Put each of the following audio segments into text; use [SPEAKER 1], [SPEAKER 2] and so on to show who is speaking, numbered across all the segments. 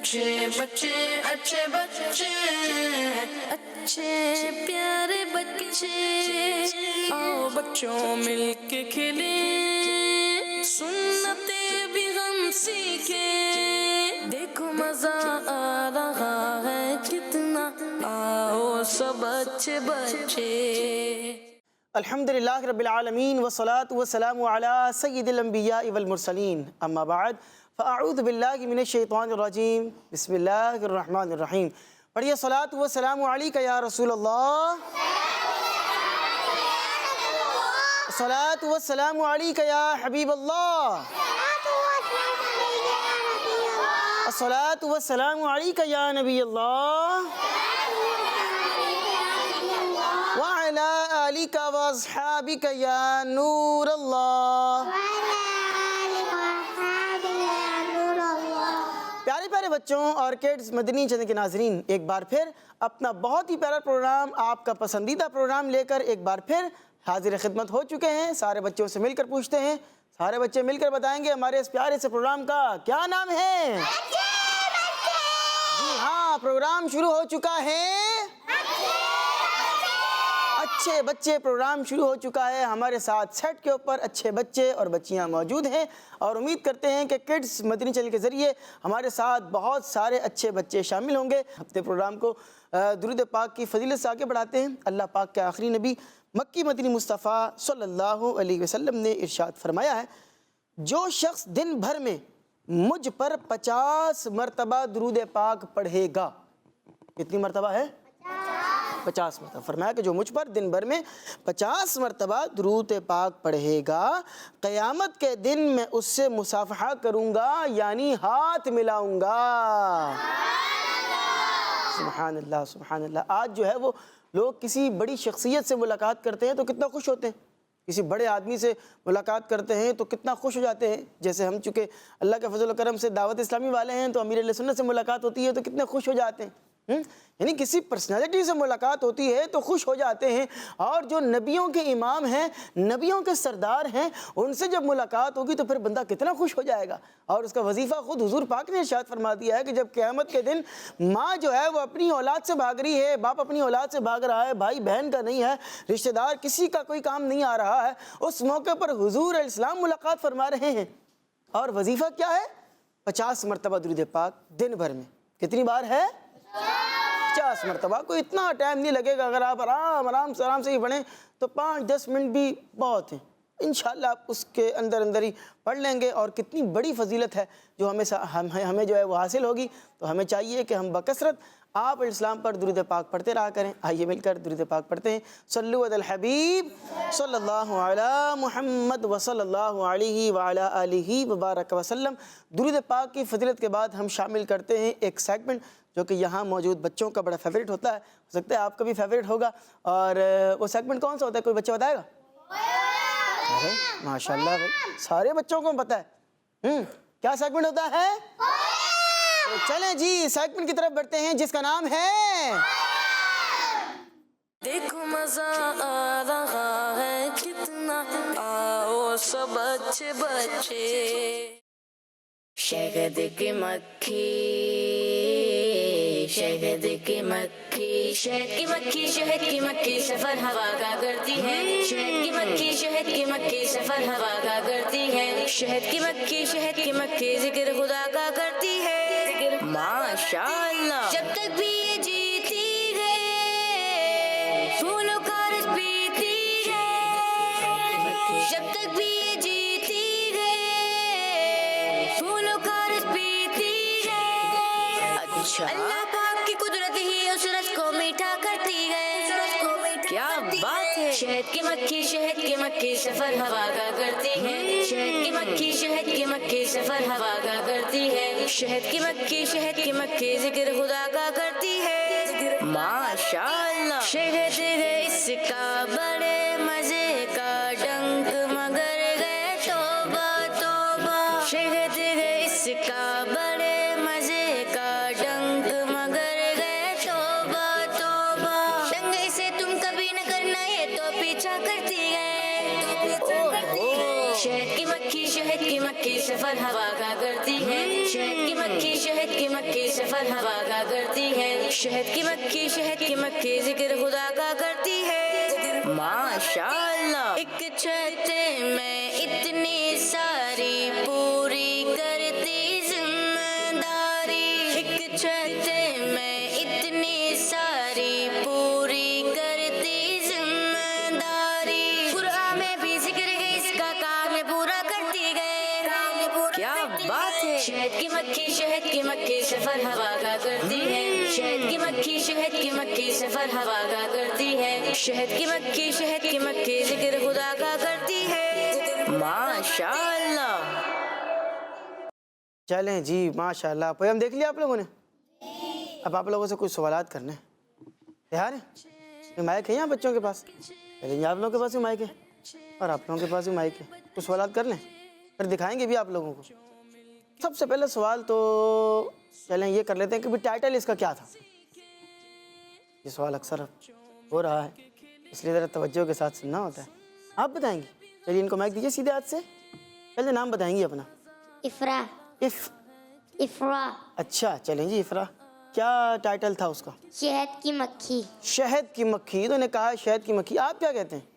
[SPEAKER 1] اچھے بچے اچھے بچے اچھے پیارے بچے آؤ بچوں مل کے کھیلیں سنتے بھی غم سیکھیں دیکھو مزہ آ رہا ہے کتنا آؤ سب اچھے بچے
[SPEAKER 2] الحمدللہ رب العالمین والصلاة والسلام علی سید الانبیاء والمرسلین اما بعد فاعوذ باللہ من الشیطان الرجیم بسم اللہ الرحمن الرحیم پڑھیے صلاۃ والسلام علیکہ یا رسول اللہ صلاۃ والسلام علیکہ یا حبیب اللہ صلاۃ والسلام علیکہ یا نبی اللہ وعلی آلک واصحابک یا نور اللہ پیارے پیارے بچوں اور کڈز مدنی چینل کے ناظرین ایک بار پھر اپنا بہت ہی پیارا پروگرام آپ کا پسندیدہ پروگرام لے کر ایک بار پھر حاضر خدمت ہو چکے ہیں سارے بچوں سے مل کر پوچھتے ہیں سارے بچے مل کر بتائیں گے ہمارے اس پیارے سے پروگرام کا کیا نام ہے جی ہاں پروگرام شروع ہو چکا ہے اچھے بچے پروگرام شروع ہو چکا ہے ہمارے ساتھ سیٹ کے اوپر اچھے بچے اور بچیاں موجود ہیں اور امید کرتے ہیں کہ کڈز مدنی چینل کے ذریعے ہمارے ساتھ بہت سارے اچھے بچے شامل ہوں گے ہفتے پروگرام کو درود پاک کی فضیلت سے آگے بڑھاتے ہیں اللہ پاک کے آخری نبی مکی مدنی مصطفیٰ صلی اللہ علیہ وسلم نے ارشاد فرمایا ہے جو شخص دن بھر میں مجھ پر 50 مرتبہ درود پاک پڑھے گا کتنی مرتبہ ہے 50 مرتبہ فرمایا کہ جو مجھ پر دن بھر میں 50 مرتبہ درود پاک پڑھے گا قیامت کے دن میں اس سے مصافحہ کروں گا یعنی ہاتھ ملاؤں گا سبحان اللہ سبحان اللہ آج جو ہے وہ لوگ کسی بڑی شخصیت سے ملاقات کرتے ہیں تو کتنا خوش ہوتے ہیں کسی بڑے آدمی سے ملاقات کرتے ہیں تو کتنا خوش ہو جاتے ہیں جیسے ہم چونکہ اللہ کے فضل و کرم سے دعوت اسلامی والے ہیں تو امیر اہل سنت سے ملاقات ہوتی ہے تو کتنے خوش ہو جاتے ہیں یعنی کسی پرسنالٹی سے ملاقات ہوتی ہے تو خوش ہو جاتے ہیں اور جو نبیوں کے امام ہیں نبیوں کے سردار ہیں ان سے جب ملاقات ہوگی تو پھر بندہ کتنا خوش ہو جائے گا اور اس کا وظیفہ خود حضور پاک نے ارشاد فرما دیا ہے کہ جب قیامت کے دن ماں جو ہے وہ اپنی اولاد سے بھاگ رہی ہے باپ اپنی اولاد سے بھاگ رہا ہے بھائی بہن کا نہیں ہے رشتہ دار کسی کا کوئی کام نہیں آ رہا ہے اس موقع پر حضور علیہ السلام ملاقات فرما رہے ہیں اور وظیفہ کیا ہے 50 مرتبہ درود پاک دن بھر میں کتنی بار ہے 50 مرتبہ کوئی اتنا ٹائم نہیں لگے گا اگر آپ آرام سے ہی پڑھیں تو 5-10 منٹ بھی بہت ہیں انشاءاللہ آپ اس کے اندر ہی پڑھ لیں گے اور کتنی بڑی فضیلت ہے جو ہمیں جو ہے وہ حاصل ہوگی تو ہمیں چاہیے کہ ہم بکثرت آپ علیہ السلام پر درود پاک پڑھتے رہا کریں آئیے مل کر درود پاک پڑھتے ہیں صلو علی الحبیب صلی اللہ علی محمد وصلی اللہ علیہ وعلی آلہ وبارک وسلم درود پاک کی فضیلت کے بعد ہم شامل کرتے ہیں ایک سیگمنٹ جو کہ یہاں موجود بچوں کا بڑا فیوریٹ ہوتا ہے ہو سکتا ہے آپ کا بھی فیوریٹ ہوگا اور وہ سیگمنٹ کون سا ہوتا ہے کوئی بچہ بتائے گا ماشاءاللہ بھائی سارے بچوں کو پتہ ہے کیا سیگمنٹ ہوتا ہے تو چلیں جی سیگمنٹ کی طرف بڑھتے ہیں جس کا نام ہے
[SPEAKER 1] دیکھو مزہ آ رہا ہے کتنا آؤ سب اچھے بچے شہد کی مکھی شہد کی مکھی شہد کی مکھی شہد کی مکھی سفر ہوا کا کرتی ہے شہد کی مکھی شہد کی مکھی سفر ہوا کا کرتی ہے شہد کی مکھی ذکر خدا کا کرتی ہے ماشاءاللہ جب تک بھی یہ جیتی ہے پھولوں کا رس پیتی ہے جب تک بھی یہ جیتی ہے پھولوں کا رس پیتی ہے اچھا اللہ پاک کی قدرت ہی اس رس کو میٹھا کرتی ہے کیا بات ہے شہد کی مکھی سفر ہوا کا کرتی ہے شہد کی مکھی سفر ہوا کا کرتی ہے شہد کی مکھی ذکر خدا کا کرتی ہے ماشاءاللہ شہد ہے اس کا بڑے مزے کا ڈنک مگر گئے توبہ توبہ شہد ہے اس کا بڑے مزے کا ڈنک مگر گئے توبہ توبہ ڈنگ اسے تم کبھی نہ کرنا یہ تو پیچھا کرتی ہے شہد کی مکھی سفر ہوا کا کرتی ہے شہد کی مکھی سفر ہوا کا کرتی ہے شہد کی مکھی ذکر خدا کا کرتی ہے ماشاءاللہ ایک چھت میں اتنی ساری پوری کرتی ذمہ داری ایک چھت میں اتنی ساری پوری کرتی ذمہ داری قرآن میں بھی ذکر ہے اس کا کام یہ پورا کرتی گئے کیا بات ہے شہد کی مکھی سفر ہوا کا کرتی ہے شہد کی مکھی سفر ہوا کا کرتی ہے شہد کی مکھی ذکر خدا کا کرتی ہے ماشاءاللہ
[SPEAKER 2] چلیں جی ماشاءاللہ پویم دیکھ لیا آپ لوگوں نے اب آپ لوگوں سے کچھ سوالات کرنے ہیں تیار ہیں یہ مائک ہے یہاں بچوں کے پاس چلیں آپ لوگوں کے پاس بھی مائک ہے اور آپ لوگوں کے پاس بھی مائک ہے کچھ سوالات کر لیں پھر دکھائیں گے بھی آپ لوگوں کو سب سے پہلے سوال تو چلیں یہ کر لیتے ہیں کہ بھی ٹائٹل اس کا کیا تھا یہ سوال اکثر ہو رہا ہے اس لیے ذرا توجہ کے ساتھ سننا ہوتا ہے آپ بتائیں گے چلیے ان کو مائک دیجیے سیدھے ہاتھ سے پہلے نام بتائیں گی اپنا
[SPEAKER 3] افرا افرا
[SPEAKER 2] اچھا چلیں جی افرا کیا ٹائٹل تھا اس کا
[SPEAKER 3] شہد کی مکھی
[SPEAKER 2] شہد کی مکھی تو نے کہا شہد کی مکھی آپ کیا کہتے ہیں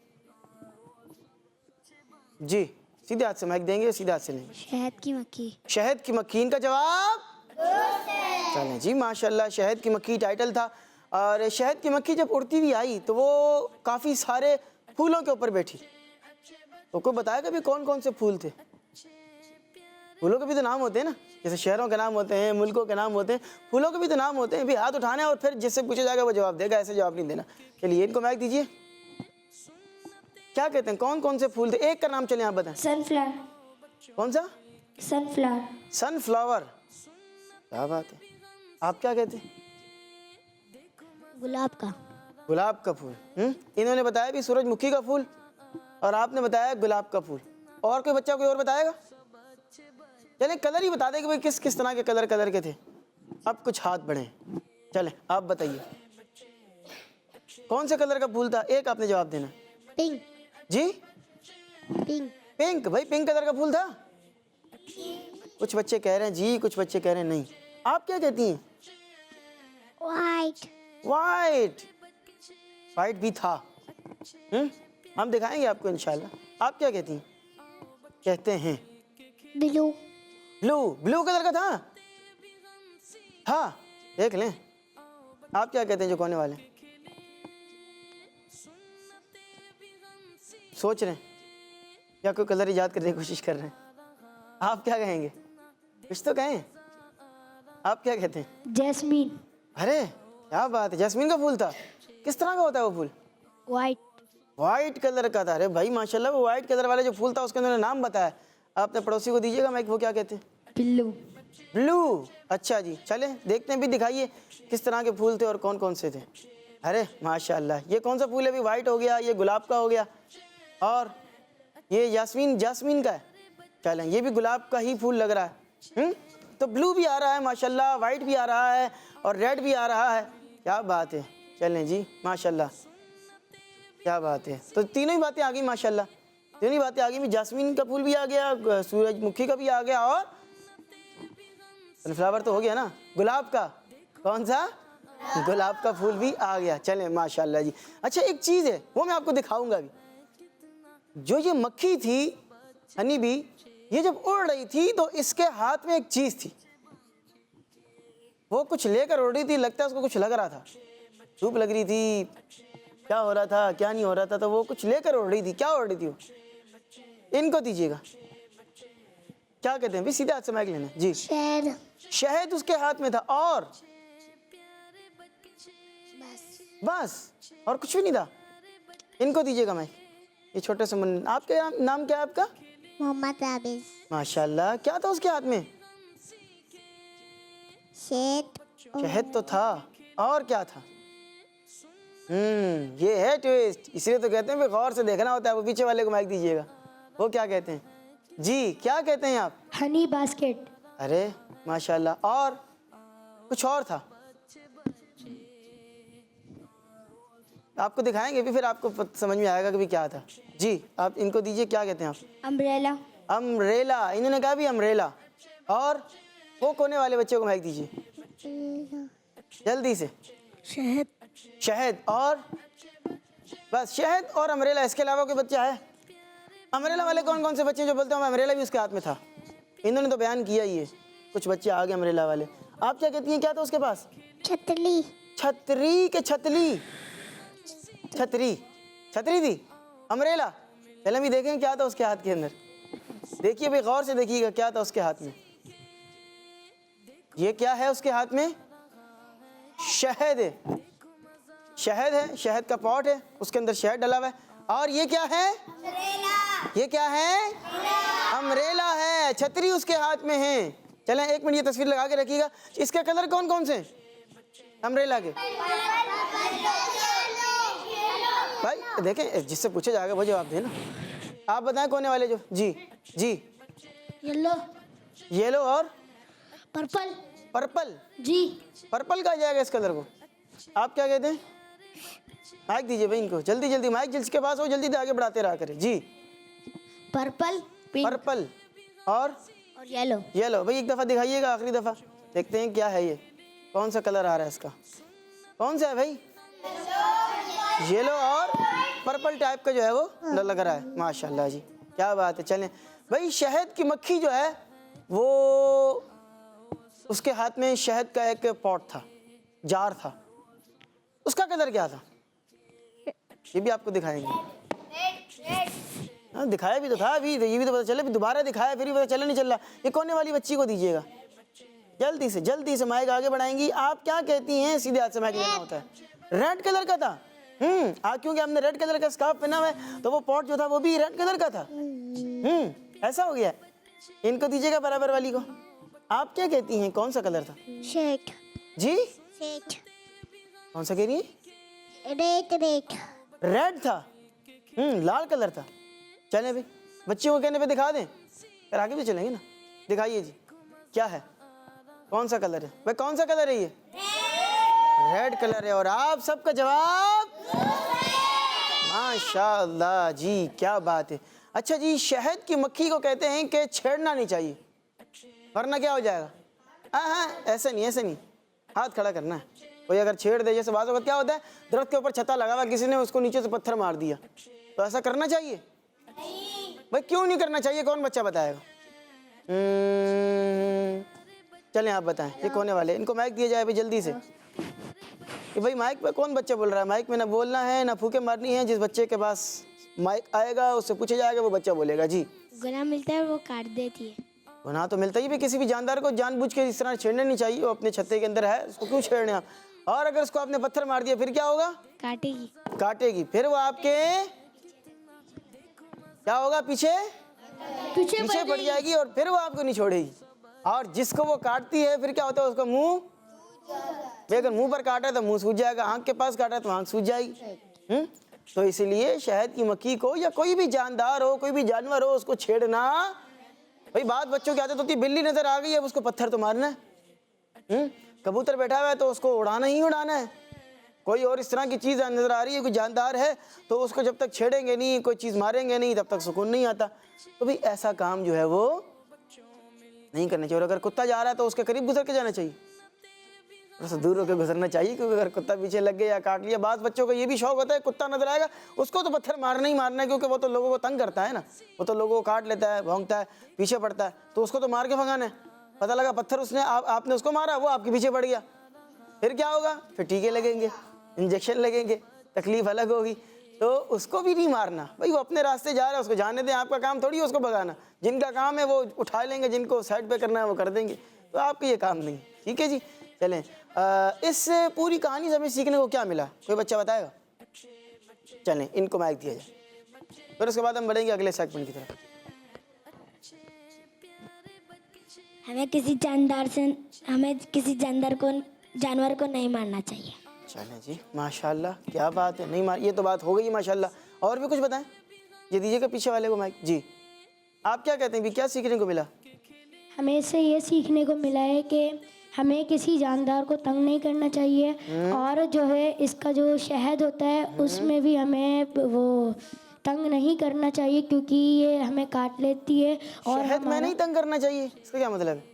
[SPEAKER 2] جی سیدھے ہاتھ سے مائک دیں گے سیدھے ہاتھ سے لیں گے
[SPEAKER 3] شہد کی مکھی
[SPEAKER 2] شہد کی مکھی ان کا جواب چلیں جی ماشاءاللہ شہد کی مکھی ٹائٹل تھا اور شہد کی مکھی جب اڑتی ہوئی آئی تو وہ کافی سارے پھولوں کے اوپر بیٹھی تو کوئی بتایا کہ بھی کون کون سے پھول تھے پھولوں کے بھی تو نام ہوتے ہیں نا جیسے شہروں کے نام ہوتے ہیں ملکوں کے نام ہوتے ہیں پھولوں کے بھی تو نام ہوتے ہیں بھی ہاتھ اٹھانا ہے اور پھر جس سے پوچھا جائے گا وہ جواب دے گا ایسے جواب نہیں دینا چلیے ان کو مائک دیجیے کیا کہتے ہیں کون کون سے پھول تھے ایک کا نام چلیں آپ بتائیں
[SPEAKER 3] سن فلاور
[SPEAKER 2] کون سا
[SPEAKER 3] سن فلاور
[SPEAKER 2] سن فلاور کیا بات ہے آپ کیا کہتے ہیں
[SPEAKER 3] گلاب کا
[SPEAKER 2] گلاب کا پھول انہوں نے بتایا بھی سورج مکھی کا پھول اور آپ نے بتایا گلاب کا پھول اور کوئی بچہ کوئی اور بتائے گا چلیں کلر ہی بتا دیں کہ کس کس طرح کے کلر کے تھے اب کچھ ہاتھ بڑھیں چلیں آپ بتائیے کون سے کلر کا پھول تھا ایک آپ نے جواب دینا
[SPEAKER 3] پنک
[SPEAKER 2] جی
[SPEAKER 3] پنک
[SPEAKER 2] پنک بھائی پنک کلر کا پھول تھا کچھ بچے کہہ رہے ہیں جی کچھ بچے کہہ رہے ہیں نہیں آپ کیا کہتی ہیں
[SPEAKER 3] وائٹ
[SPEAKER 2] وائٹ وائٹ بھی تھا ہم دکھائیں گے آپ کو انشاءاللہ آپ کیا کہتی ہیں کہتے ہیں
[SPEAKER 3] بلو
[SPEAKER 2] بلو کلر کا تھا ہاں دیکھ لیں آپ کیا کہتے ہیں جو کونے والے سوچ رہے ہیں یا کوئی کلر ایجاد کرنے کی کوشش کر رہے ہیں آپ کیا کہیں گے کچھ تو کہیں آپ کیا کہتے ہیں
[SPEAKER 3] جیسمین
[SPEAKER 2] ارے کیا بات ہے جاسمین کا پھول تھا کس طرح کا ہوتا ہے وہ پھول وائٹ کلر کا تھا ارے بھائی ماشاءاللہ وہ وائٹ کلر والے جو پھول تھا اس کے انہوں نے نام بتایا آپ نے پڑوسی کو دیجیے گا مائک وہ کیا کہتے ہیں بلو اچھا جی چلیں دیکھتے ہیں بھی دکھائیے کس طرح کے پھول تھے اور کون کون سے تھے ارے ماشاءاللہ یہ کون سا پھول ہے بھی وائٹ ہو گیا یہ گلاب کا ہو گیا اور یہ جاسمین کا ہے چلیں یہ بھی گلاب کا ہی پھول لگ رہا ہے تو بلو بھی آ رہا ہے ماشاءاللہ وائٹ بھی آ رہا ہے اور ریڈ بھی آ رہا ہے کیا بات ہے چلیں جی ماشاءاللہ کیا بات ہے تو تینوں ہی باتیں آ گئی ماشاءاللہ تینوں ہی باتیں آ گئی جاسمین کا پھول بھی آ گیا سورج مکھی کا بھی آ گیا اور سن فلاور تو ہو گیا نا گلاب کا کون سا گلاب کا پھول بھی آ گیا چلیں ماشاءاللہ جی اچھا ایک چیز ہے وہ میں آپ کو دکھاؤں گا بھی جو یہ مکھی تھی ہنی بی یہ جب اڑ رہی تھی تو اس کے ہاتھ میں ایک چیز تھی وہ کچھ لے کر اڑ رہی تھی لگتا ہے اس کو کچھ لگ رہا تھا دھوپ لگ رہی تھی کیا ہو رہا تھا کیا نہیں ہو رہا تھا تو وہ کچھ لے کر اڑ رہی تھی کیا اڑ رہی تھی وہ ان کو دیجیے گا کیا کہتے ہیں بھی سیدھے ہاتھ سے مائک لینا جی شہد اس کے ہاتھ میں تھا اور بس اور کچھ بھی نہیں تھا ان کو دیجیے گا مائک یہ چھوٹے سے آپ کا نام کیا ہے آپ کا
[SPEAKER 3] محمد عابد
[SPEAKER 2] ماشاءاللہ کیا تھا اس کے ہاتھ میں شہد تو تھا اور کیا تھا یہ ہے ٹویسٹ اس لیے تو کہتے ہیں غور سے دیکھنا ہوتا ہے وہ پیچھے والے کو مائک دیجیے گا وہ کیا کہتے ہیں جی کیا کہتے ہیں آپ
[SPEAKER 3] ہنی باسکٹ
[SPEAKER 2] ارے ماشاءاللہ اور کچھ اور تھا آپ کو دکھائیں گے بھی پھر آپ کو سمجھ میں آئے گا کہ بھی کیا تھا جی آپ ان کو دیجیے کیا کہتے ہیں آپ
[SPEAKER 3] امبریلا
[SPEAKER 2] انہوں نے کہا بھی امبریلا اور وہ کونے والے بچے کو مائک دیجیے جلدی سے.
[SPEAKER 3] شہد.
[SPEAKER 2] شہد اور بس شہد اور امبریلا. اس کے علاوہ کوئی بچہ ہے؟ امبریلا والے کون کون سے بچے جو بولتے ہیں امبریلا بھی اس کے ہاتھ میں تھا؟ انہوں نے تو بیان کیا ہی ہے. کچھ بچے آ گئے امبریلا والے. آپ کیا کہتی ہیں کیا تھا اس کے پاس؟
[SPEAKER 3] چھتری.
[SPEAKER 2] چھتری کے چھتلی. چھتری چھتری تھی امبریلا. پہلے بھی دیکھیں کیا تھا اس کے ہاتھ کے اندر. دیکھیے بھائی غور سے دیکھیے گا کیا تھا اس کے ہاتھ میں. یہ کیا ہے اس کے ہاتھ میں؟ شہد ہے. شہد ہے, شہد کا پاٹ ہے, اس کے اندر شہد ڈلا ہوا ہے. اور یہ کیا ہے؟ یہ کیا ہے؟ امبریلا ہے. چھتری اس کے ہاتھ میں ہے. چلیں ایک منٹ یہ تصویر لگا کے رکھیے گا. اس کے کلر کون کون سے ہیں امبریلا کے؟ بھائی دیکھیں جس سے پوچھا جائے گا وہ جواب دیں نا. آپ بتائیں کون والے جو. جی جی.
[SPEAKER 3] یلو.
[SPEAKER 2] یلو اور
[SPEAKER 3] پرپل.
[SPEAKER 2] پرپل.
[SPEAKER 3] جی.
[SPEAKER 2] پرپل کہا جائے گا اس کلر کو. آپ کیا کہتے ہیں؟ مائک دیجیے بھائی ان کو. جلدی جلدی مائک جس کے پاس ہو جلدی سے آگے بڑھاتے رہا کرے. جی.
[SPEAKER 3] پرپل.
[SPEAKER 2] پرپل اور
[SPEAKER 3] یلو.
[SPEAKER 2] یلو. بھائی ایک دفعہ دکھائیے گا آخری دفعہ. دیکھتے ہیں کیا ہے یہ. کون سا کلر آ رہا ہے اس کا؟ کون سا ہے بھائی؟ یلو اور پرپل ٹائپ کا جو ہے وہ لگ رہا ہے. ماشاءاللہ جی کیا بات ہے. چلیں بھائی شہد کی مکھی جو ہے وہ اس کے ہاتھ میں شہد کا ایک پاٹ تھا, جار تھا. اس کا کلر کیا تھا؟ یہ بھی آپ کو دکھائیں گے. ہاں دکھایا بھی تو تھا ابھی. یہ بھی تو پتہ چلے. دوبارہ دکھایا پھر بھی پتہ چلا نہیں چل رہا. یہ کونے والی بچی کو دیجیے گا. جلدی سے مائک آگے بڑھائیں گی. آپ کیا کہتی ہیں؟ سیدھے ہاتھ سے مائک لینا ہوتا ہے. ریڈ کلر کا تھا. کیونکہ ہم نے ریڈ کلر کا اسکارف پہنا ہوا ہے تو وہ پاٹ جو تھا وہ بھی ریڈ کلر کا تھا. ایسا ہو گیا. ان کو دیجیے گا برابر والی کو. آپ کیا کہتی ہیں کون سا کلر تھا؟
[SPEAKER 3] شیٹ.
[SPEAKER 2] جی
[SPEAKER 3] شیٹ.
[SPEAKER 2] کون سا کہہ رہی ہیں؟
[SPEAKER 3] ریٹ. ریٹ.
[SPEAKER 2] ریڈ تھا. لال کلر تھا. چلیں بھائی بچیوں کو کہنے پہ دکھا دیں پھر آگے بھی چلیں گے نا. دکھائیے جی کیا ہے, کون سا کلر ہے بھائی؟ کون سا کلر ہے یہ؟ ریڈ کلر ہے. اور آپ سب کا جواب ماشاءاللہ جی کیا بات ہے. اچھا جی شہد کی مکھی کو کہتے ہیں کہ چھیڑنا نہیں چاہیے ورنہ کیا ہو جائے گا؟ ہاں ایسے نہیں, ہاتھ کھڑا کرنا ہے. کوئی اگر چھیڑ دے, جیسے بعض وقت کیا ہوتا ہے درخت کے اوپر چھتا لگا ہوا کسی نے اس کو نیچے سے پتھر مار دیا, تو ایسا کرنا چاہیے بھائی؟ کیوں نہیں کرنا چاہیے؟ کون بچہ بتائے گا؟ چلیں آپ بتائیں. یہ کونے والے ان کو مائک دیا جائے بھائی جلدی سے. کہ بھائی مائک پہ کون بچہ بول رہا ہے؟ مائک میں نہ بولنا ہے نہ پھوکے مارنی ہے. جس بچے کے پاس مائک آئے گا اس سے پوچھا جائے گا وہ بچہ بولے گا. جی.
[SPEAKER 3] گناہ ملتا ہے وہ کاٹ دیتی ہے.
[SPEAKER 2] گناہ تو ملتا ہی بھی. کسی بھی جاندار کو جان بوجھ کے اس طرح چھیڑنا نہیں چاہیے. وہ اپنے چھتے کے اندر ہے اس کو کیوں چھیڑنے آپ؟ اور اگر اس کو آپ نے پتھر مار دیا پھر کیا ہوگا؟
[SPEAKER 3] کاٹے گی.
[SPEAKER 2] کاٹے گی. پھر وہ آپ کے کیا ہوگا؟ پیچھے پڑ جائے گی اور پھر وہ آپ کو نہیں چھوڑے گی. اور جس کو وہ کاٹتی ہے پھر کیا ہوتا ہے اس کا منہ, اگر منہ پر کاٹا تو منہ سوج جائے گا, آنکھ کے پاس کاٹا تو آنکھ سوج جائے گی. تو اسی لیے شہد کی مکھی کو یا کوئی بھی جاندار ہو, کوئی بھی جانور ہو, اس کو چھیڑنا. بھائی بات بچوں کی عادت ہوتی ہے, بلی نظر آ گئی ہے اس کو پتھر تو مارنا ہے. کبوتر بیٹھا ہوا ہے تو اس کو اڑانا ہی اڑانا ہے. کوئی اور اس طرح کی چیز نظر آ رہی ہے, کوئی جاندار ہے تو اس کو جب تک چھیڑیں گے نہیں, کوئی چیز ماریں گے نہیں, تب تک سکون نہیں آتا. تو بھئی ایسا کام جو ہے وہ نہیں کرنا چاہیے. اور اگر کتا جا رہا ہے تو اس کے قریب گزر کے جانا چاہیے, اس سے دور ہو کے گزرنا چاہیے. کیونکہ اگر کتا پیچھے لگ گیا یا کاٹ لیا, بعض بچوں کو یہ بھی شوق ہوتا ہے کتا نظر آئے گا اس کو تو پتھر مارنا ہی مارنا ہے, کیونکہ وہ تو لوگوں کو تنگ کرتا ہے نا, وہ تو لوگوں کو کاٹ لیتا ہے, بھونکتا ہے, پیچھے پڑتا ہے, تو اس کو تو مار کے بھگانا ہے. پتہ لگا پتھر اس نے آپ نے اس کو مارا, وہ آپ کے پیچھے پڑ گیا, پھر کیا ہوگا؟ پھر ٹیکے لگیں گے, انجیکشن لگیں گے, تکلیف الگ ہوگی. تو اس کو بھی نہیں مارنا بھائی, وہ اپنے راستے جا رہا ہے اس کو جانے دیں. آپ کا کام تھوڑی ہے اس کو بھگانا. جن کا کام ہے وہ اٹھا لیں گے, جن کو سائڈ پہ کرنا ہے وہ کر دیں گے. تو آپ کا یہ کام نہیں. ٹھیک ہے جی. چلیں اس پوری کہانی سے ہمیں سیکھنے کو کیا ملا؟ کوئی بچہ بتائے گا؟ چلیں ان کو مائک دیا جائے, پھر اس کے بعد ہم بڑھیں گے اگلے سیگمنٹ کی طرف.
[SPEAKER 3] ہمیں کسی جانور کو نہیں مارنا چاہیے.
[SPEAKER 2] چلیں جی ماشاءاللہ کیا بات ہے. نہیں یہ تو بات ہو گئی ماشاءاللہ. اور بھی کچھ بتائیں. یہ دیجیے گا پیچھے والے کو مائک. جی آپ کیا کہتے ہیں بھی کیا سیکھنے کو ملا؟
[SPEAKER 4] ہمیں اس سے یہ سیکھنے کو ملا ہے کہ ہمیں کسی جاندار کو تنگ نہیں کرنا چاہیے, اور جو ہے اس کا جو شہد ہوتا ہے اس میں بھی ہمیں وہ تنگ نہیں کرنا چاہیے, کیونکہ یہ ہمیں کاٹ لیتی ہے. اور
[SPEAKER 2] شہد میں نہیں تنگ کرنا چاہیے, اس کا کیا مطلب ہے؟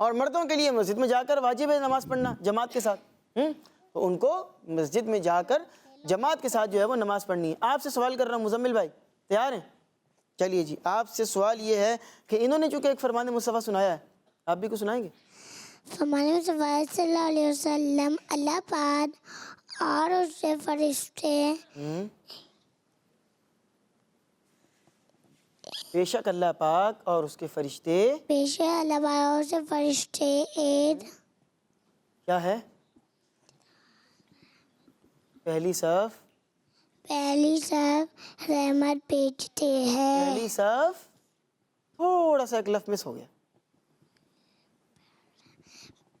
[SPEAKER 2] اور مردوں کے لیے مسجد میں جا کر واجب ہے نماز پڑھنا جماعت کے ساتھ، تو ان کو مسجد میں جا کر جماعت کے ساتھ جو ہے وہ نماز پڑھنی ہے۔ آپ سے سوال کر رہا ہوں مزمل بھائی، تیار ہیں؟ چلیے جی، آپ سے سوال یہ ہے کہ انہوں نے چونکہ ایک فرمان مصطفیٰ سنایا ہے، آپ بھی کچھ سنائیں گے؟
[SPEAKER 3] فرمان مصطفیٰ صلی اللہ علیہ وسلم اللہ پاک اور اس کے فرشتے
[SPEAKER 2] بے شک اللہ پاک اور اس کے فرشتے
[SPEAKER 3] بے شک اللہ پاک اور اس کے فرشتے ایک
[SPEAKER 2] کیا ہے؟ پہلی صف
[SPEAKER 3] رحمت بھیجتے ہیں۔
[SPEAKER 2] پہلی صف تھوڑا سا ایک لفظ مس ہو گیا،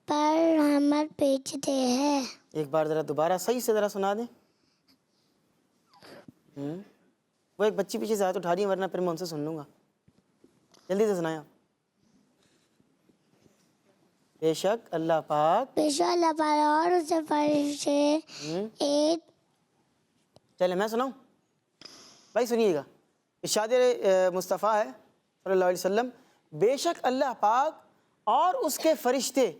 [SPEAKER 3] پر رحمت بھیجتے ہیں۔
[SPEAKER 2] ایک بار ذرا دوبارہ صحیح سے ذرا سنا دیں۔ وہ ایک بچی پیچھے سے ہاتھ اٹھا رہی ہے، ورنہ پھر میں ان سے سن لوں گا، جلدی سے سنائیں آپ۔ بے شک اللہ پاک
[SPEAKER 3] بے شک اللہ پاک اور اس کے فرشتے ایک
[SPEAKER 2] چلے میں سناؤں؟ بھائی سنیے گا، ارشاد مصطفیٰ ہے صلی اللہ علیہ وسلم، بے شک اللہ پاک اور اس کے فرشتے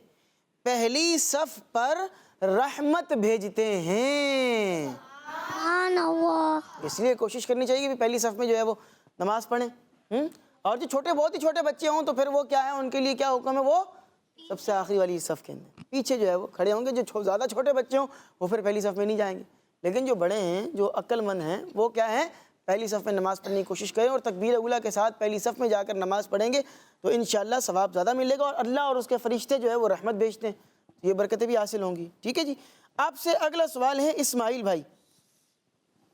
[SPEAKER 2] پہلی صف پر رحمت بھیجتے ہیں۔
[SPEAKER 3] سبحان اللہ۔
[SPEAKER 2] اس لیے کوشش کرنی چاہیے کہ پہلی صف میں جو ہے وہ نماز پڑھیں، اور جو چھوٹے بہت ہی چھوٹے بچے ہوں تو پھر وہ کیا ہے، ان کے لیے کیا حکم ہے، وہ سب سے آخری والی صف کے اندر پیچھے جو ہے وہ کھڑے ہوں گے۔ جو زیادہ چھوٹے بچے ہوں وہ پھر پہلی صف میں نہیں جائیں گے، لیکن جو بڑے ہیں، جو عقل مند ہیں، وہ کیا ہیں، پہلی صف میں نماز پڑھنے کی کوشش کریں اور تکبیر اولیٰ کے ساتھ پہلی صف میں جا کر نماز پڑھیں گے تو انشاءاللہ ثواب زیادہ ملے گا، اور اللہ اور اس کے فرشتے جو ہے وہ رحمت بھیجتے ہیں، یہ برکتیں بھی حاصل ہوں گی۔ ٹھیک ہے جی، آپ سے اگلا سوال ہے اسماعیل بھائی،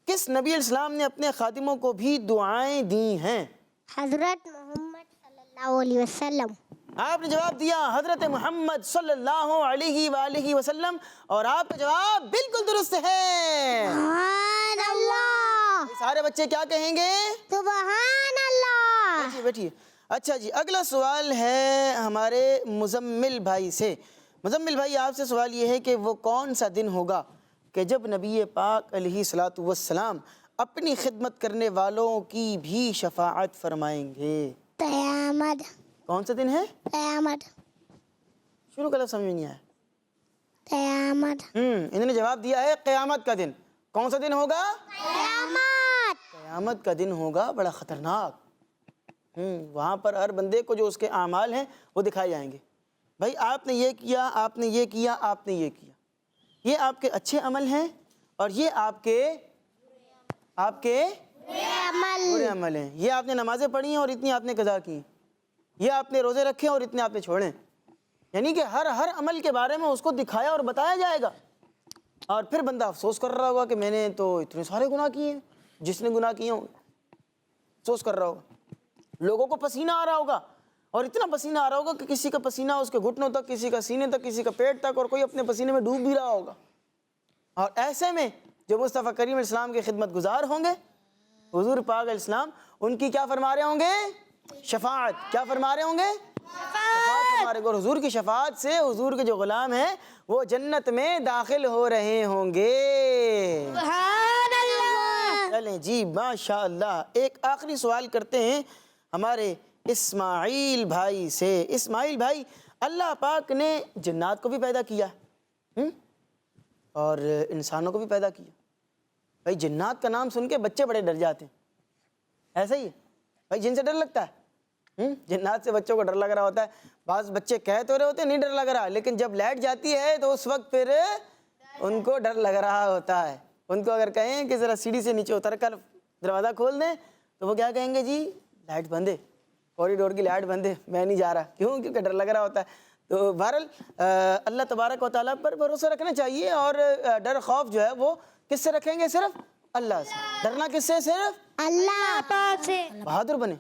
[SPEAKER 2] کس نبی علیہ السلام نے اپنے خادموں کو بھی دعائیں دی ہیں؟
[SPEAKER 3] حضرت محمد صلی اللہ علیہ وسلم۔
[SPEAKER 2] آپ نے جواب دیا حضرت محمد صلی اللہ علیہ وآلہ وسلم، اور آپ کا جواب بالکل درست ہے۔
[SPEAKER 3] سبحان اللہ۔
[SPEAKER 2] سارے بچے کیا کہیں گے؟
[SPEAKER 3] سبحان اللہ۔
[SPEAKER 2] بیٹھیے بیٹھیے۔ اچھا جی، اگلا سوال ہے ہمارے مزمل بھائی سے۔ مزمل بھائی، آپ سے سوال یہ ہے کہ وہ کون سا دن ہوگا کہ جب نبی پاک علیہ الصلوۃ والسلام اپنی خدمت کرنے والوں کی بھی شفاعت فرمائیں گے؟
[SPEAKER 3] قیامت۔
[SPEAKER 2] کون سا دن ہے؟
[SPEAKER 3] قیامت۔
[SPEAKER 2] شروع کا لفظ سمجھ میں نہیں آیا۔
[SPEAKER 3] قیامت۔
[SPEAKER 2] انہوں نے جواب دیا ہے قیامت کا دن۔ کون سا دن ہوگا؟
[SPEAKER 3] قیامت۔
[SPEAKER 2] قیامت کا دن ہوگا، بڑا خطرناک۔ وہاں پر ہر بندے کو جو اس کے اعمال ہیں وہ دکھائے جائیں گے۔ بھائی آپ نے یہ کیا، آپ نے یہ کیا، آپ نے یہ کیا، یہ آپ کے اچھے عمل ہیں اور یہ آپ کے برے عمل ہیں۔ یہ آپ نے نمازیں پڑھی ہیں اور اتنی آپ نے قضا کی ہیں، یہ آپ نے روزے رکھے اور اتنے آپ نے چھوڑے، یعنی کہ ہر عمل کے بارے میں اس کو دکھایا اور بتایا جائے گا، اور پھر بندہ افسوس کر رہا ہوگا کہ میں نے تو اتنے سارے گناہ کیے ہیں۔ جس نے گناہ کیے ہوں افسوس کر رہا ہوگا، لوگوں کو پسینہ آ رہا ہوگا، اور اتنا پسینہ آ رہا ہوگا کہ کسی کا پسینہ اس کے گھٹنوں تک، کسی کا سینے تک، کسی کا پیٹ تک، اور کوئی اپنے پسینے میں ڈوب بھی رہا ہوگا۔ اور ایسے میں جو مصطفیٰ کریم علیہ السلام کے خدمت گزار ہوں گے، حضور پاک علیہ السلام ان کی کیا فرما رہے ہوں گے؟ شفاعت۔ کیا فرما رہے ہوں گے؟ شفاعت فرما رہے گے، اور حضور کی شفاعت سے حضور کے جو غلام ہیں وہ جنت میں داخل ہو رہے ہوں گے۔
[SPEAKER 3] سبحان اللہ۔
[SPEAKER 2] چلیں جی، ماشاءاللہ۔ ایک آخری سوال کرتے ہیں ہمارے اسماعیل بھائی سے۔ اسماعیل بھائی، اللہ پاک نے جنات کو بھی پیدا کیا اور انسانوں کو بھی پیدا کیا۔ بھائی جنات کا نام سن کے بچے بڑے ڈر جاتے ہیں، ایسا ہی ہے بھائی؟ جن سے ڈر لگتا ہے؟ جنات سے بچوں کو ڈر لگ رہا ہوتا ہے۔ بعض بچے کہہ تو رہے ہوتے ہیں نہیں ڈر لگ رہا، لیکن جب لائٹ جاتی ہے تو اس وقت پھر ان کو ڈر لگ رہا ہوتا ہے۔ ان کو اگر کہیں کہ ذرا سیڑھی سے نیچے اتر کر دروازہ کھول دیں تو وہ کیا کہیں گے؟ جی لائٹ بند ہے، کوریڈور کی لائٹ بند ہے، میں نہیں جا رہا۔ کیوں؟ کیونکہ ڈر لگ رہا ہوتا ہے۔ تو بہرحال اللہ تبارک و تعالیٰ پر بھروسہ رکھنا چاہیے، اور ڈر خوف جو ہے وہ کس سے رکھیں گے؟ صرف اللہ سے۔ ڈرنا کس سے؟ صرف
[SPEAKER 3] اللہ پاک سے۔
[SPEAKER 2] بہادر بنے،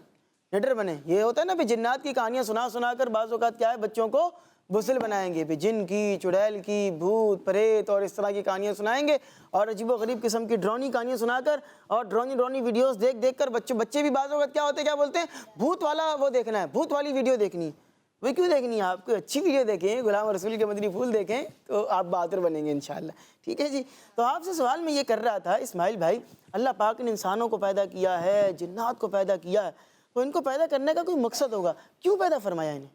[SPEAKER 2] نڈر بنے۔ یہ ہوتا ہے نا بھی جنات کی کہانیاں سنا کر بعض اوقات کیا ہے بچوں کو بزدل بنائیں گے، بھی جن کی، چڑیل کی، بھوت پریت اور اس طرح کی کہانیاں سنائیں گے، اور عجیب و غریب قسم کی ڈرونی کہانیاں سنا کر اور ڈرونی ویڈیوز دیکھ کر بچے بھی بعض اوقات کیا ہوتے ہیں، کیا بولتے ہیں؟ بھوت والا وہ دیکھنا ہے، بھوت والی ویڈیو دیکھنی ہے۔ وہ کیوں دیکھنی ہے؟ آپ کو اچھی ویڈیو دیکھیں، غلام رسول کے مدنی پھول دیکھیں تو آپ بہادر بنیں گے انشاءاللہ۔ ٹھیک ہے جی، تو آپ سے سوال میں یہ کر رہا تھا اسماعیل بھائی، اللہ پاک نے انسانوں کو پیدا کیا ہے، جنات کو پیدا کیا ہے، تو ان کو پیدا کرنے کا کوئی مقصد ہوگا، کیوں پیدا فرمایا انہیں؟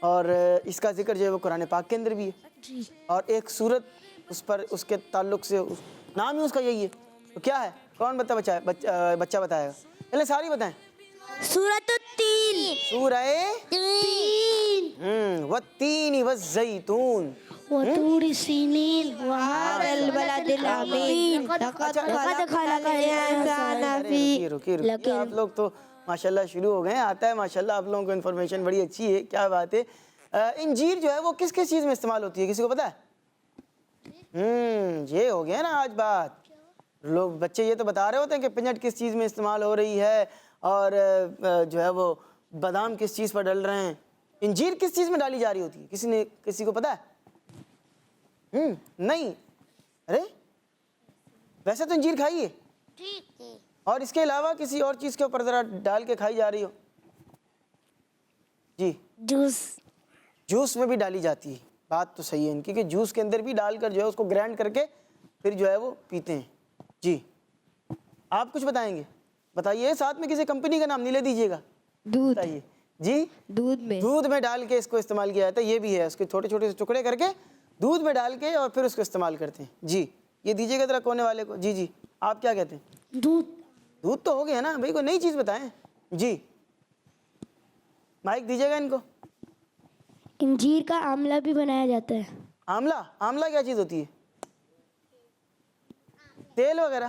[SPEAKER 2] اور اس کا ذکر جو ہے وہ قرآن پاک کے اندر بھی ہے، اور ایک سورت اس پر اس کے تعلق سے نام ہی اس کا یہی ہے. تو کیا ہے؟ کون بچہ بتائے گا؟ پہلے ساری بتائیں.
[SPEAKER 1] سورۃ التین.
[SPEAKER 2] سورہ والتین والزیتون
[SPEAKER 4] وطور سینین
[SPEAKER 1] وهذا البلد الامین لقد خلقنا الانسان فی.
[SPEAKER 2] رکی آپ لوگ تو ماشاءاللہ شروع ہو گئے ہیں. آتا ہے ماشاءاللہ آپ لوگوں کو انفارمیشن بڑی اچھی ہے. کیا بات ہے. انجیر جو ہے وہ کس کس چیز میں استعمال ہوتی ہے؟ کسی کو پتہ ہے؟ یہ ہو گیا نا آج بات. لوگ بچے یہ تو بتا رہے ہوتے ہیں کہ پنجٹ کس چیز میں استعمال ہو رہی ہے اور جو ہے وہ بادام کس چیز پر ڈل رہے ہیں. انجیر کس چیز میں ڈالی جا رہی ہوتی ہے؟ کسی کو پتہ ہے؟ نہیں. ارے ویسے تو انجیر کھائی ہے، اور اس کے علاوہ کسی اور چیز کے اوپر ذرا ڈال کے کھائی جا رہی ہو. جی جوس میں بھی ڈالی جاتی ہے. بات تو صحیح ہے ان کی کہ جوس کے اندر بھی ڈال کر جو ہے اس کو گرائنڈ کر کے پھر جو ہے وہ پیتے ہیں. جی آپ کچھ بتائیں گے؟ بتائیے. ساتھ میں کسی کمپنی کا نام نہیں لے دیجیے گا.
[SPEAKER 1] دودھ.
[SPEAKER 2] بتائیے. جی
[SPEAKER 1] دودھ
[SPEAKER 2] میں ڈال کے اس کو استعمال کیا جاتا ہے. یہ بھی ہے، اس کے چھوٹے چھوٹے سے ٹکڑے کر کے دودھ میں ڈال کے اور پھر اس کو استعمال کرتے ہیں. جی یہ دیجیے گا ذرا کونے والے کو. جی آپ کیا کہتے ہیں؟ دودھ تو ہو گیا نا بھائی، کوئی نئی چیز بتائیں. جی مائک دیجیے گا ان کو.
[SPEAKER 4] انجیر کا آملہ بھی بنایا جاتا ہے.
[SPEAKER 2] آملہ کیا چیز ہوتی ہے؟ تیل وغیرہ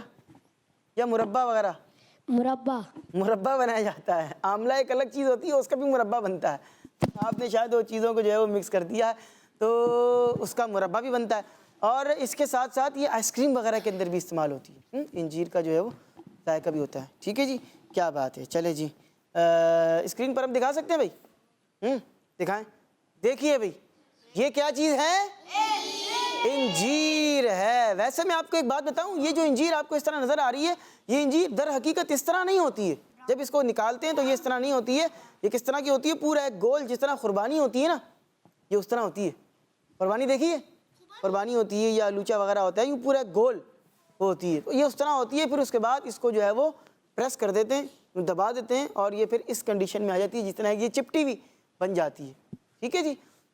[SPEAKER 2] یا مربع وغیرہ؟ مربع بنایا جاتا ہے. آملہ ایک الگ چیز ہوتی ہے، اس کا بھی مربع بنتا ہے. آپ نے شاید وہ چیزوں کو جو ہے وہ مکس کر دیا ہے تو اس کا مربع بھی بنتا ہے. اور اس کے ساتھ ساتھ یہ آئس کریم وغیرہ کے اندر بھی استعمال ہوتی ہے. انجیر کا جو ہے وہ ذائقہ بھی ہوتا ہے. ٹھیک ہے جی، کیا بات ہے. چلے جی اسکرین پر ہم دکھا سکتے ہیں بھائی؟ دکھائیں. دیکھیے بھائی یہ کیا چیز ہے؟ انجیر ہے. ویسے میں آپ کو ایک بات بتاؤں، یہ جو انجیر آپ کو اس طرح نظر آ رہی ہے، یہ انجیر در حقیقت اس طرح نہیں ہوتی ہے. جب اس کو نکالتے ہیں تو یہ اس طرح نہیں ہوتی ہے. یہ کس طرح کی ہوتی ہے؟ پورا ایک گول، جس طرح قربانی ہوتی ہے نا، یہ اس طرح ہوتی ہے. قربانی دیکھیے، قربانی ہوتی ہے یا لوچا وغیرہ ہوتا ہے، یہ پورا ایک گول ہوتی ہے. تو یہ اس طرح ہوتی ہے. پھر اس کے بعد اس کو جو ہے وہ پریس کر دیتے ہیں، دبا دیتے ہیں، اور یہ پھر اس کنڈیشن میں آ جاتی ہے جس طرح یہ چپٹی ہوئی بن جاتی ہے. ٹھیک ہے جی.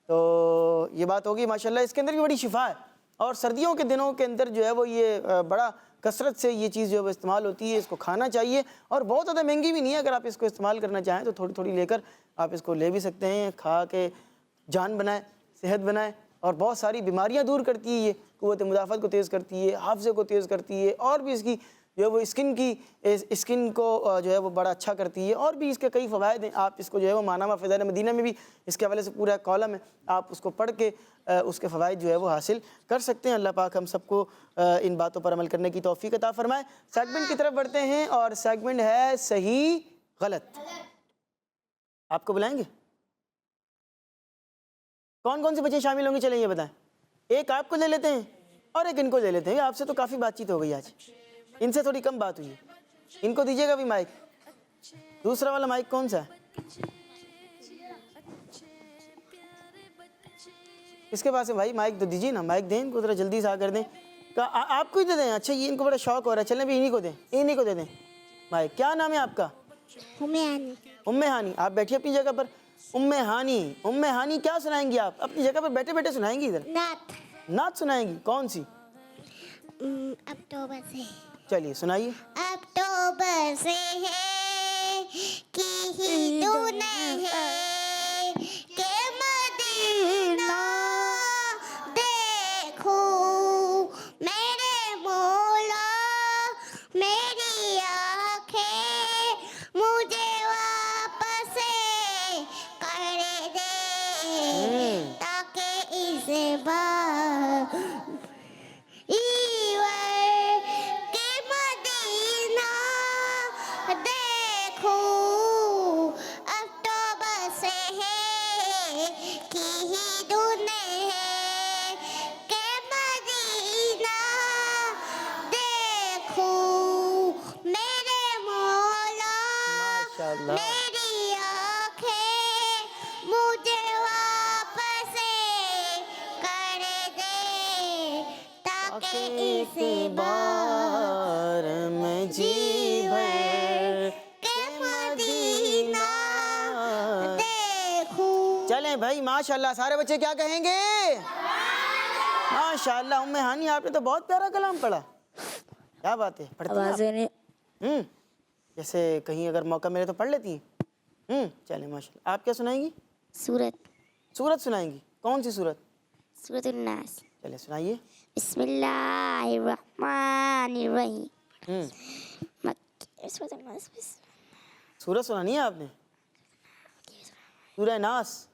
[SPEAKER 2] تو یہ بات ہوگی ماشاءاللہ. اس کے اندر بھی بڑی شفا ہے، اور سردیوں کے دنوں کے اندر جو ہے وہ یہ بڑا کثرت سے یہ چیز جو ہے وہ استعمال ہوتی ہے. اس کو کھانا چاہیے، اور بہت زیادہ مہنگی بھی نہیں ہے. اگر آپ اس کو استعمال کرنا چاہیں تو تھوڑی تھوڑی لے کر آپ اس کو لے بھی سکتے ہیں. کھا کے جان بنائیں، صحت بنائیں، اور بہت ساری بیماریاں دور کرتی ہے. یہ قوت مدافعت کو تیز کرتی ہے، حافظے کو تیز کرتی ہے، اور بھی اس کی جو ہے وہ اسکن کو جو ہے وہ بڑا اچھا کرتی ہے. اور بھی اس کے کئی فوائد ہیں. آپ اس کو جو ہے وہ معنامہ فضائل مدینہ میں بھی اس کے حوالے سے پورا کالم ہے، آپ اس کو پڑھ کے اس کے فوائد جو ہے وہ حاصل کر سکتے ہیں. اللہ پاک ہم سب کو ان باتوں پر عمل کرنے کی توفیق عطا فرمائے. سیگمنٹ کی طرف بڑھتے ہیں، اور سیگمنٹ ہے صحیح غلط. آپ کو بلائیں گے؟ کون کون سے بچے شامل ہوں گے؟ چلیں یہ بتائیں. ایک آپ کو لے لیتے ہیں اور ایک ان کو لے لیتے ہیں. آپ سے تو کافی بات چیت ہو گئی آج، ان سے تھوڑی کم بات ہوئی ہے. ان کو دیجیے گا بھی مائک. دوسرا والا مائک کون سا ہے؟ اس کے پاس ہے بھائی، مائک تو دیجیے نا. مائک دیں ان کو ذرا جلدی سے آ کر دیں. آپ کو ہی دے دیں. اچھا یہ ان کو بڑا شوق ہو رہا ہے. چلیں بھی انہیں کو دیں، انہیں کو دے دیں مائک. کیا نام ہے آپ کا؟ ام ہانی. آپ بیٹھیے اپنی جگہ پر. ام ہانی کیا سنائیں گی آپ؟ اپنی جگہ پر بیٹھے بیٹھے سنائیں گی. ادھر نعت سنائیں گی. کون سی؟
[SPEAKER 3] اکتوبر سے.
[SPEAKER 2] چلیے سنائیے.
[SPEAKER 3] اکتوبر سے ہے کہ ہی دن ہے کہ مدینہ دیکھو میرے مولا، میری آنکھیں مجھے واپس کر دے تاکہ اس بار دیکھو. اکتوبر سے ہے کہ ہی دن ہے کہ مدینہ دیکھو میرے مولا، میری آنکھیں مجھے واپس کر دے تاکہ اس بار
[SPEAKER 2] میں جی بھر
[SPEAKER 3] کہ مدینہ دیکھوں.
[SPEAKER 2] چلیں بھائی. بھائی ماشاءاللہ. سارے بچے کیا کہیں گے؟ ماشاءاللہ. ام ہانی آپ نے تو بہت پیارا کلام پڑھا. کیا بات ہے. پڑھتی ہیں آپ؟ جیسے کہیں اگر موقع ملے تو پڑھ لیتی ہیں. چلیں ماشاءاللہ. آپ کیا سنائیں گی؟ سورت سنائیں گی. کون سی سورت؟
[SPEAKER 5] سورۃ الناس.
[SPEAKER 2] چلے سنائیے.
[SPEAKER 5] بسم اللہ الرحمن الرحیم. سورۃ الناس.
[SPEAKER 2] سورت سنانی ہے آپ نے؟ سورہ ناس.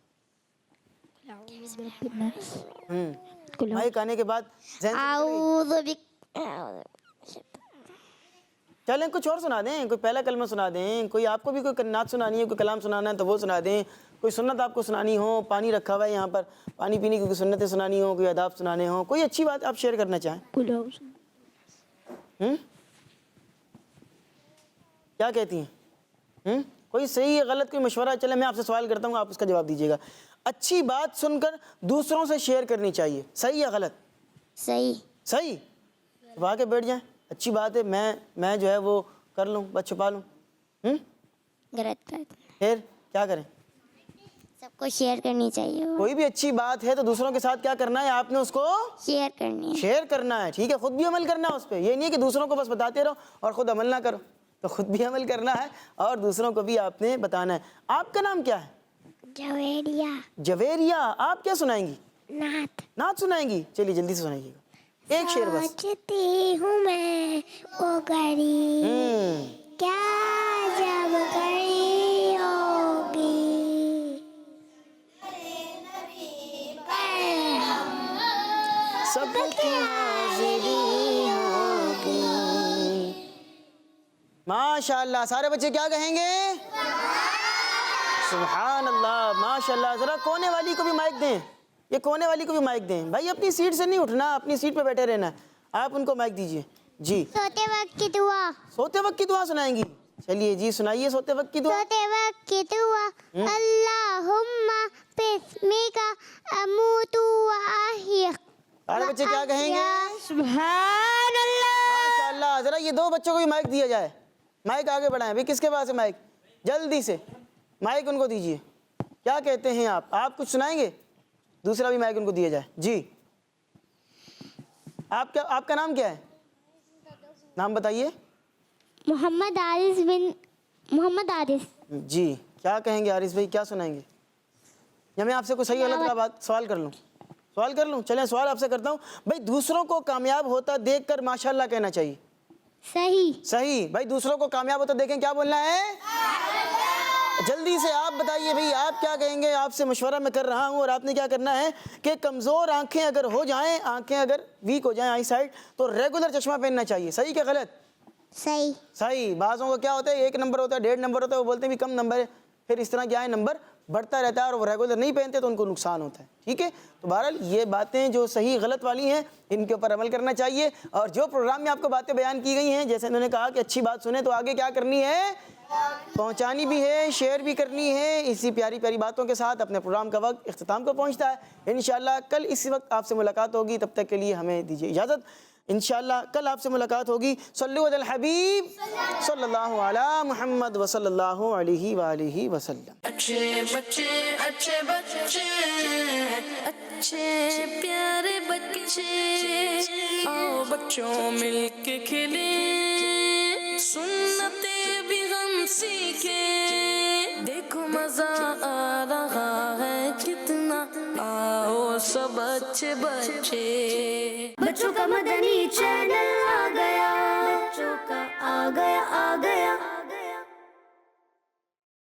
[SPEAKER 2] مائک آنے کے بعد
[SPEAKER 5] اعوذ بک.
[SPEAKER 2] چلیں کچھ اور سنا دیں. کوئی پہلا کلمہ سنا دیں. کوئی آپ کو بھی کوئی نعت سنانی ہے, کوئی کلام سنانا ہے تو وہ سنا دیں. کوئی سنت آپ کو سنانی ہو, پانی رکھا ہوا ہے یہاں پر, پانی پینے کی کوئی سنتیں سنانی ہوں, کوئی آداب سنانے ہوں, کوئی اچھی بات آپ شیئر کرنا چاہیں. کیا کہتی ہیں؟ کوئی صحیح غلط کوئی مشورہ. چلے میں آپ سے سوال کرتا ہوں, آپ اس کا جواب دیجیے گا. اچھی بات سن کر دوسروں سے شیئر کرنی چاہیے, صحیح یا غلط؟
[SPEAKER 5] صحیح.
[SPEAKER 2] صحیح. چھپا کے بیٹھ جائیں, اچھی بات ہے. میں جو ہے وہ کر لوں, بس چھپا لوں.
[SPEAKER 5] غلط.
[SPEAKER 2] پھر کیا کریں؟
[SPEAKER 5] سب کو شیئر کرنی چاہیے.
[SPEAKER 2] کوئی بھی اچھی بات ہے تو دوسروں کے ساتھ کیا کرنا ہے آپ نے؟ اس کو
[SPEAKER 5] شیئر کرنی ہے.
[SPEAKER 2] شیئر کرنا ہے. ٹھیک ہے, خود بھی عمل کرنا ہے اس پہ. یہ نہیں ہے کہ دوسروں کو بس بتاتے رہو اور خود عمل نہ کرو. تو خود بھی عمل کرنا ہے اور دوسروں کو بھی آپ نے بتانا ہے. آپ کا نام کیا ہے؟
[SPEAKER 3] جویریہ.
[SPEAKER 2] جویریہ. آپ کیا سنائیں گی؟
[SPEAKER 3] نعت.
[SPEAKER 2] نعت سنائیں گی. چلیے جلدی سے سنائیے گا, ایک شعر بس.
[SPEAKER 3] سوچتی ہوں میں وہ گھڑی کیا جب گھڑی ہوگی,
[SPEAKER 2] سب کی حاضری ہوگی. ماشاءاللہ. سارے بچے کیا کہیں گے؟ سبحان اللہ. ماشاءاللہ. ذرا کونے والی کو بھی مائک دیں. یہ کونے والی کو بھی مائک دیں. بھائی اپنی سیٹ سے نہیں اٹھنا, اپنی سیٹ پہ بیٹھے رہنا ہے. آپ ان کو مائک دیجئے. جی.
[SPEAKER 3] سوتے وقت کی دعا.
[SPEAKER 2] سوتے وقت کی دعا سنائیں گی. چلیے جی سنائیے سوتے وقت کی دعا.
[SPEAKER 3] سوتے وقت کی دعا. اللہم بسمک اموت و احیا.
[SPEAKER 2] سارے بچے کیا کہیں گے؟
[SPEAKER 3] سبحان اللہ.
[SPEAKER 2] ماشاءاللہ. ذرا یہ دو بچوں کو بھی مائک دیا جائے. مائک آگے بڑھائیں. بھائی کس کے پاس ہے مائک؟ جلدی سے مائک ان کو دیجیے. کیا کہتے ہیں آپ؟ آپ کچھ سنائیں گے؟ دوسرا بھی مائک ان کو دیا جائے. جی. آپ کا نام کیا ہے؟ نام بتائیے.
[SPEAKER 3] محمد عارف.
[SPEAKER 2] جی. کیا کہیں گے عارف بھائی, کیا سنائیں گے؟ یا میں آپ سے کوئی صحیح غلط کا بات سوال کر لوں؟ چلیں سوال آپ سے کرتا ہوں. بھائی دوسروں کو کامیاب ہوتا دیکھ کر ماشاءاللہ کہنا چاہیے. صحیح. بھائی دوسروں کو کامیاب ہوتا دیکھیں کیا بولنا ہے؟ جلدی سے آپ بتائیے بھئی آپ کیا کہیں گے. آپ سے مشورہ میں کر رہا ہوں اور آپ نے کیا کرنا ہے کہ کمزور آنکھیں اگر ہو جائیں, آنکھیں اگر ویک ہو جائیں آئی سائٹ, تو ریگولر چشمہ پہننا چاہیے. صحیح کہ غلط؟ صحیح. بعضوں کو کیا ہوتا ہے 1 نمبر ہوتا ہے, 1.5 نمبر ہوتا ہے, وہ بولتے ہیں بھی کم نمبر ہے, پھر اس طرح کیا ہے نمبر بڑھتا رہتا ہے اور وہ ریگولر نہیں پہنتے تو ان کو نقصان ہوتا ہے. ٹھیک ہے. تو بہرحال یہ باتیں جو صحیح غلط والی ہیں ان کے اوپر عمل کرنا چاہیے. اور جو پروگرام میں آپ کو باتیں بیان کی گئی ہیں, جیسے انہوں نے کہا کہ اچھی بات سنیں, تو آگے کیا کرنی ہے؟ پہنچانی بھی ہے, شیئر بھی کرنی ہے. اسی پیاری پیاری باتوں کے ساتھ اپنے پروگرام کا وقت اختتام کو پہنچتا ہے. انشاءاللہ کل اسی وقت آپ سے ملاقات ہوگی. تب تک کے لیے ہمیں دیجیے اجازت. انشاءاللہ کل آپ سے ملاقات ہوگی. صلو علی الحبیب صلی اللہ علی محمد وصلی اللہ علیہ وآلہ وسلم.
[SPEAKER 1] اچھے بچے اچھے پیارے بچے, آؤ بچوں مل کے کھلے, سنتے بھی غم سیکھے, دیکھو مزہ آ رہا ہے کتنا, آؤ سب اچھے بچے. بچوں کا مدنی چینل آ گیا, بچوں کا آ گیا.